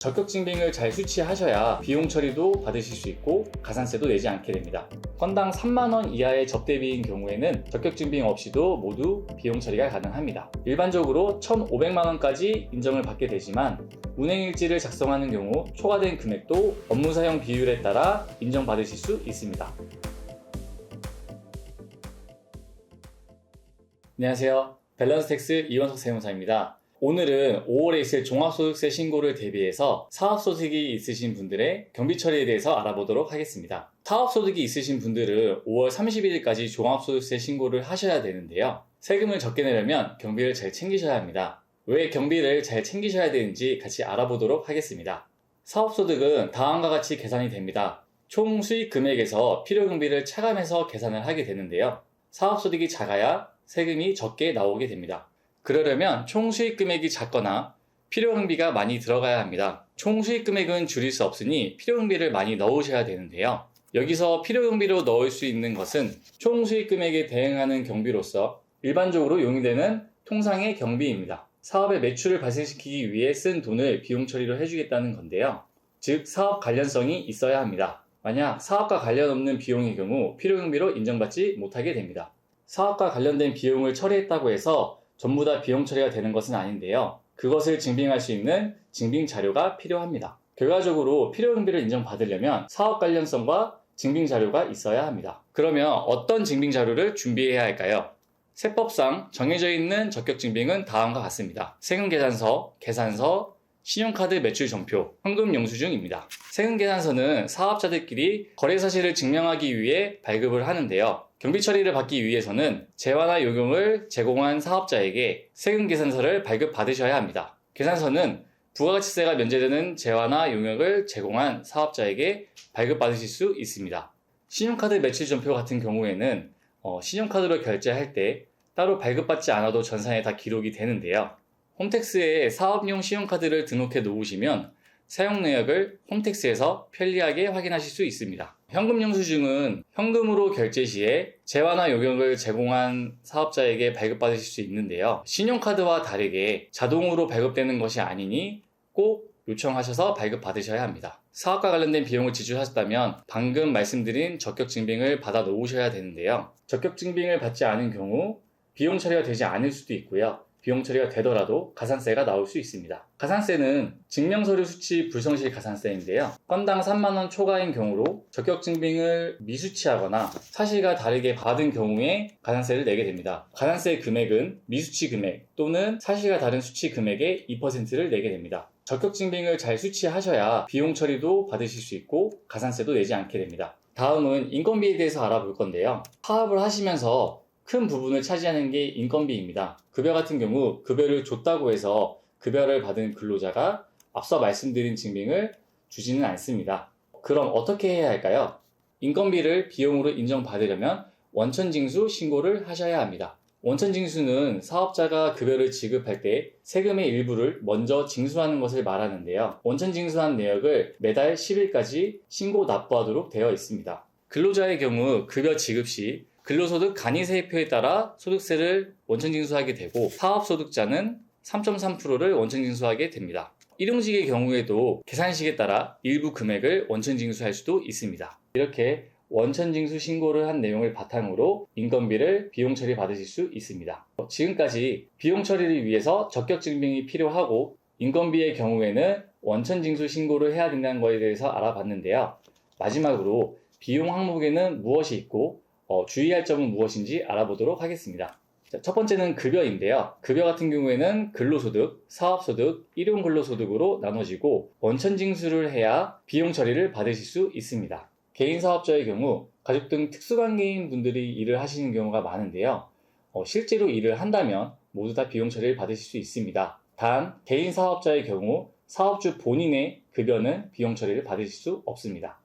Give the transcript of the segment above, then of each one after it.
적격증빙을 잘 수취하셔야 비용 처리도 받으실 수 있고 가산세도 내지 않게 됩니다. 건당 3만원 이하의 접대비인 경우에는 적격증빙 없이도 모두 비용 처리가 가능합니다. 일반적으로 1,500만원까지 인정을 받게 되지만 운행일지를 작성하는 경우 초과된 금액도 업무 사용 비율에 따라 인정받으실 수 있습니다. 안녕하세요. 밸런스택스 이원석 세무사입니다. 오늘은 5월에 있을 종합소득세 신고를 대비해서 사업소득이 있으신 분들의 경비 처리에 대해서 알아보도록 하겠습니다. 사업소득이 있으신 분들은 5월 31일까지 종합소득세 신고를 하셔야 되는데요. 세금을 적게 내려면 경비를 잘 챙기셔야 합니다. 왜 경비를 잘 챙기셔야 되는지 같이 알아보도록 하겠습니다. 사업소득은 다음과 같이 계산이 됩니다. 총 수익 금액에서 필요경비를 차감해서 계산을 하게 되는데요. 사업소득이 작아야 세금이 적게 나오게 됩니다. 그러려면 총 수익 금액이 작거나 필요경비가 많이 들어가야 합니다. 총 수익 금액은 줄일 수 없으니 필요경비를 많이 넣으셔야 되는데요. 여기서 필요경비로 넣을 수 있는 것은 총 수익 금액에 대응하는 경비로서 일반적으로 용이되는 통상의 경비입니다. 사업의 매출을 발생시키기 위해 쓴 돈을 비용 처리로 해주겠다는 건데요. 즉 사업 관련성이 있어야 합니다. 만약 사업과 관련 없는 비용의 경우 필요경비로 인정받지 못하게 됩니다. 사업과 관련된 비용을 처리했다고 해서 전부 다 비용 처리가 되는 것은 아닌데요. 그것을 증빙할 수 있는 증빙 자료가 필요합니다. 결과적으로 필요경비를 인정받으려면 사업 관련성과 증빙 자료가 있어야 합니다. 그러면 어떤 증빙 자료를 준비해야 할까요? 세법상 정해져 있는 적격증빙은 다음과 같습니다. 세금계산서, 계산서, 신용카드 매출 전표, 현금 영수증입니다. 세금계산서는 사업자들끼리 거래 사실을 증명하기 위해 발급을 하는데요. 경비 처리를 받기 위해서는 재화나 요금을 제공한 사업자에게 세금계산서를 발급받으셔야 합니다. 계산서는 부가가치세가 면제되는 재화나 용역을 제공한 사업자에게 발급받으실 수 있습니다. 신용카드 매출 전표 같은 경우에는 신용카드로 결제할 때 따로 발급받지 않아도 전산에 다 기록이 되는데요. 홈택스에 사업용 신용카드를 등록해 놓으시면 사용 내역을 홈택스에서 편리하게 확인하실 수 있습니다. 현금 영수증은 현금으로 결제 시에 재화나 요금을 제공한 사업자에게 발급받으실 수 있는데요. 신용카드와 다르게 자동으로 발급되는 것이 아니니 꼭 요청하셔서 발급받으셔야 합니다. 사업과 관련된 비용을 지출하셨다면 방금 말씀드린 적격증빙을 받아 놓으셔야 되는데요. 적격증빙을 받지 않은 경우 비용 처리가 되지 않을 수도 있고요. 비용 처리가 되더라도 가산세가 나올 수 있습니다. 가산세는 증명서류 수취 불성실 가산세인데요. 건당 3만원 초과인 경우로 적격증빙을 미수취하거나 사실과 다르게 받은 경우에 가산세를 내게 됩니다. 가산세 금액은 미수취 금액 또는 사실과 다른 수취 금액의 2%를 내게 됩니다. 적격증빙을 잘 수취하셔야 비용 처리도 받으실 수 있고 가산세도 내지 않게 됩니다. 다음은 인건비에 대해서 알아볼 건데요. 사업을 하시면서 큰 부분을 차지하는 게 인건비입니다. 급여 같은 경우 급여를 줬다고 해서 급여를 받은 근로자가 앞서 말씀드린 증빙을 주지는 않습니다. 그럼 어떻게 해야 할까요? 인건비를 비용으로 인정받으려면 원천징수 신고를 하셔야 합니다. 원천징수는 사업자가 급여를 지급할 때 세금의 일부를 먼저 징수하는 것을 말하는데요. 원천징수한 내역을 매달 10일까지 신고 납부하도록 되어 있습니다. 근로자의 경우 급여 지급 시 근로소득 간이세표에 따라 소득세를 원천징수하게 되고 사업소득자는 3.3%를 원천징수하게 됩니다. 일용직의 경우에도 계산식에 따라 일부 금액을 원천징수할 수도 있습니다. 이렇게 원천징수 신고를 한 내용을 바탕으로 인건비를 비용 처리 받으실 수 있습니다. 지금까지 비용 처리를 위해서 적격증빙이 필요하고 인건비의 경우에는 원천징수 신고를 해야 된다는 것에 대해서 알아봤는데요. 마지막으로 비용 항목에는 무엇이 있고 주의할 점은 무엇인지 알아보도록 하겠습니다. 첫 번째는 급여인데요. 급여 같은 경우에는 근로소득, 사업소득, 일용근로소득으로 나눠지고 원천징수를 해야 비용 처리를 받으실 수 있습니다. 개인사업자의 경우 가족 등 특수관계인 분들이 일을 하시는 경우가 많은데요. 실제로 일을 한다면 모두 다 비용 처리를 받으실 수 있습니다. 단 개인사업자의 경우 사업주 본인의 급여는 비용 처리를 받으실 수 없습니다.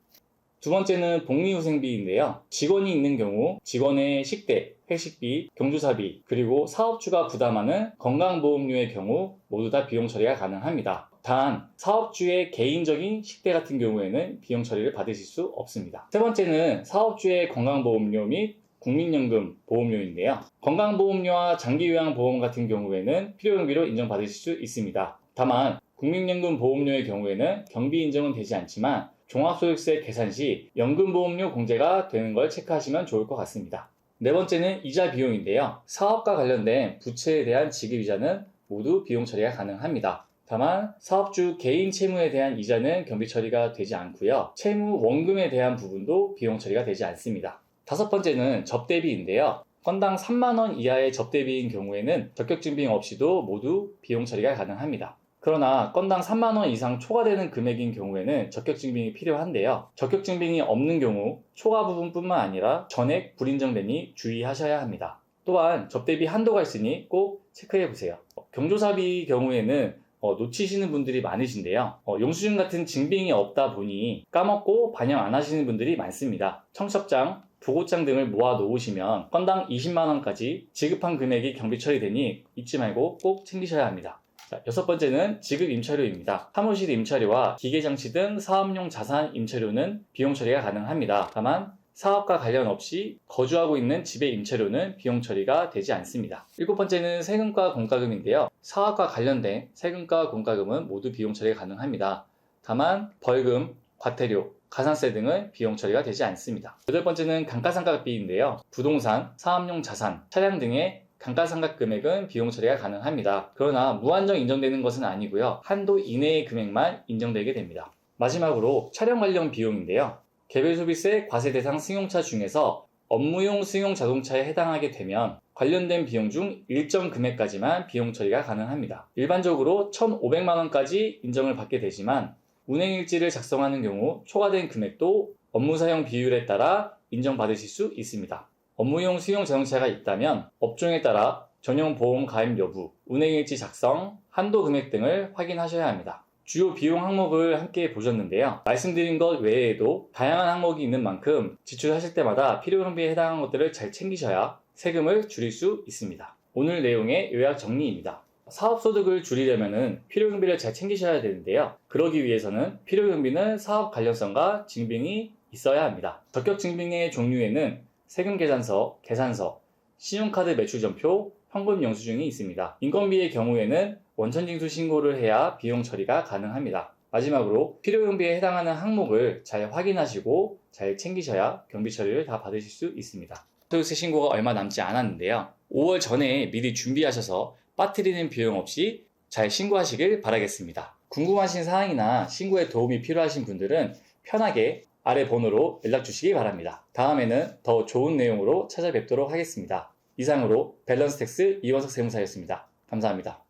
두 번째는 복리후생비인데요. 직원이 있는 경우 직원의 식대, 회식비, 경조사비, 그리고 사업주가 부담하는 건강보험료의 경우 모두 다 비용 처리가 가능합니다. 단 사업주의 개인적인 식대 같은 경우에는 비용 처리를 받으실 수 없습니다. 세 번째는 사업주의 건강보험료 및 국민연금 보험료인데요. 건강보험료와 장기요양보험 같은 경우에는 필요경비로 인정받으실 수 있습니다. 다만 국민연금보험료의 경우에는 경비 인정은 되지 않지만 종합소득세 계산 시 연금보험료 공제가 되는 걸 체크하시면 좋을 것 같습니다. 네 번째는 이자 비용인데요. 사업과 관련된 부채에 대한 지급이자는 모두 비용 처리가 가능합니다. 다만 사업주 개인 채무에 대한 이자는 경비 처리가 되지 않고요. 채무 원금에 대한 부분도 비용 처리가 되지 않습니다. 다섯 번째는 접대비인데요. 건당 3만원 이하의 접대비인 경우에는 적격증빙 없이도 모두 비용 처리가 가능합니다. 그러나 건당 3만원 이상 초과되는 금액인 경우에는 적격증빙이 필요한데요. 적격증빙이 없는 경우 초과 부분뿐만 아니라 전액 불인정되니 주의하셔야 합니다. 또한 접대비 한도가 있으니 꼭 체크해보세요. 경조사비 경우에는 놓치시는 분들이 많으신데요. 영수증 같은 증빙이 없다 보니 까먹고 반영 안 하시는 분들이 많습니다. 청첩장, 부고장 등을 모아 놓으시면 건당 20만원까지 지급한 금액이 경비 처리되니 잊지 말고 꼭 챙기셔야 합니다. 자, 여섯 번째는 지급 임차료입니다. 사무실 임차료와 기계장치 등 사업용 자산 임차료는 비용 처리가 가능합니다. 다만 사업과 관련 없이 거주하고 있는 집의 임차료는 비용 처리가 되지 않습니다. 일곱 번째는 세금과 공과금인데요. 사업과 관련된 세금과 공과금은 모두 비용 처리가 가능합니다. 다만 벌금, 과태료, 가산세 등은 비용 처리가 되지 않습니다. 여덟 번째는 감가상각비인데요. 부동산, 사업용 자산, 차량 등의 감가상각 금액은 비용 처리가 가능합니다. 그러나 무한정 인정되는 것은 아니고요. 한도 이내의 금액만 인정되게 됩니다. 마지막으로 촬영 관련 비용인데요. 개별소비세 과세 대상 승용차 중에서 업무용 승용 자동차에 해당하게 되면 관련된 비용 중 일정 금액까지만 비용 처리가 가능합니다. 일반적으로 1,500만원까지 인정을 받게 되지만 운행일지를 작성하는 경우 초과된 금액도 업무 사용 비율에 따라 인정받으실 수 있습니다. 업무용 승용 자동차가 있다면 업종에 따라 전용 보험 가입 여부, 운행일지 작성, 한도 금액 등을 확인하셔야 합니다. 주요 비용 항목을 함께 보셨는데요. 말씀드린 것 외에도 다양한 항목이 있는 만큼 지출하실 때마다 필요경비에 해당하는 것들을 잘 챙기셔야 세금을 줄일 수 있습니다. 오늘 내용의 요약 정리입니다. 사업소득을 줄이려면 필요경비를 잘 챙기셔야 되는데요. 그러기 위해서는 필요경비는 사업 관련성과 증빙이 있어야 합니다. 적격증빙의 종류에는 세금계산서, 계산서, 신용카드 매출전표, 현금 영수증이 있습니다. 인건비의 경우에는 원천징수 신고를 해야 비용 처리가 가능합니다. 마지막으로 필요경비에 해당하는 항목을 잘 확인하시고 잘 챙기셔야 경비 처리를 다 받으실 수 있습니다. 소득세 신고가 얼마 남지 않았는데요. 5월 전에 미리 준비하셔서 빠뜨리는 비용 없이 잘 신고하시길 바라겠습니다. 궁금하신 사항이나 신고에 도움이 필요하신 분들은 편하게 아래 번호로 연락 주시기 바랍니다. 다음에는 더 좋은 내용으로 찾아뵙도록 하겠습니다. 이상으로 밸런스택스 이원석 세무사였습니다. 감사합니다.